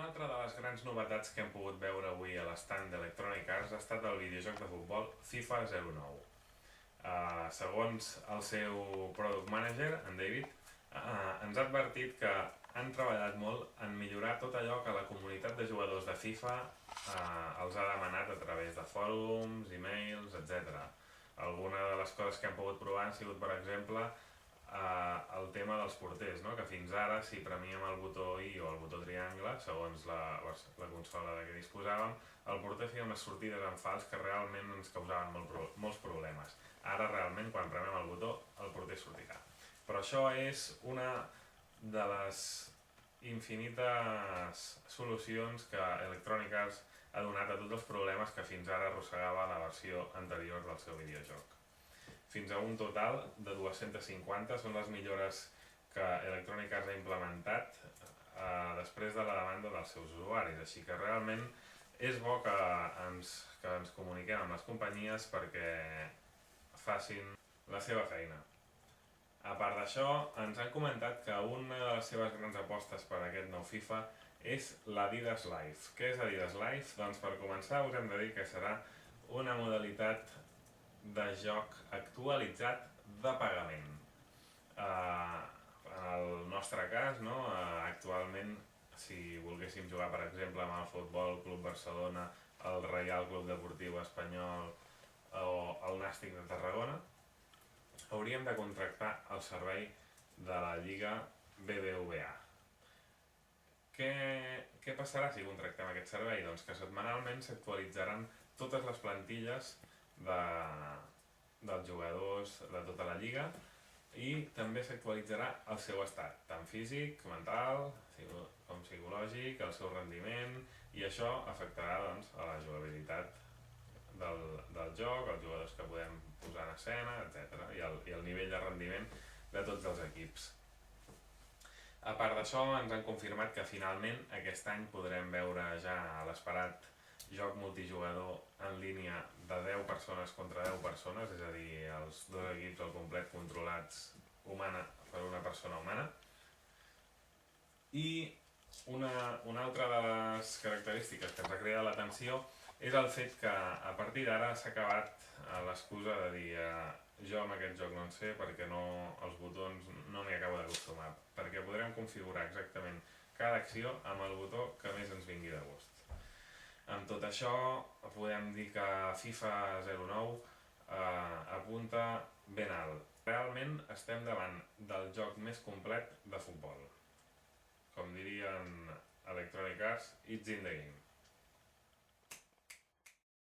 Una altra de les grans novetats que hem pogut veure avui a l'estand d'Electronic Arts ha estat el videojoc de futbol FIFA 09. Segons el seu product manager, en David, ens ha advertit que han treballat molt en millorar tot allò que la comunitat de jugadors de FIFA els ha demanat a través de fòrums, e-mails, etc. Alguna de les coses que hem pogut provar han sigut, per exemple, el tema dels porters, no? Que fins ara, si premiem el botó I o el botó triangle, segons la consola de què disposàvem, el porter feia unes sortides en fals que realment ens causaven molts problemes. Ara realment, quan premiem el botó, el porter sortirà. Però això és una de les infinites solucions que Electronic Arts ha donat a tots els problemes que fins ara arrossegava la versió anterior del seu videojoc. Fins a un total de 250 són les millores que Electronic Arts ha implementat després de la demanda dels seus usuaris, així que realment és bo que ens comuniquem amb les companyies perquè facin la seva feina. A part d'això, ens han comentat que una de les seves grans apostes per a aquest nou FIFA és l'Adidas Live. Què és Adidas Live? Doncs per començar us hem de dir que serà una modalitat de joc actualitzat de pagament. En el nostre cas, actualment, si volguéssim jugar, per exemple, amb el Futbol Club Barcelona, el Reial Club Deportiu Espanyol o el Nàstic de Tarragona, hauríem de contractar el servei de la Lliga BBVA. Què passarà si contractem aquest servei? Doncs que setmanalment s'actualitzaran totes les plantilles dels jugadors de tota la lliga i també s'actualitzarà el seu estat, tant físic, mental com psicològic, el seu rendiment, i això afectarà a la jugabilitat del joc, els jugadors que podem posar en escena, etc. i el nivell de rendiment de tots els equips. A part d'això, ens han confirmat que finalment aquest any podrem veure ja l'esperat joc multijugador en línia de 10 persones contra 10 persones, és a dir, els dos equips al complet controlats per una persona humana. I una altra de les característiques que ens ha cridat l'atenció és el fet que a partir d'ara s'ha acabat l'excusa de dir jo amb aquest joc no en sé perquè els botons no m'hi acabo d'acostumar, perquè podrem configurar exactament cada acció amb el botó que més ens vingui de gust. Amb tot això podem dir que FIFA 09 apunta ben alt. Realment estem davant del joc més complet de futbol. Com dirien Electronic Arts, it's in the game.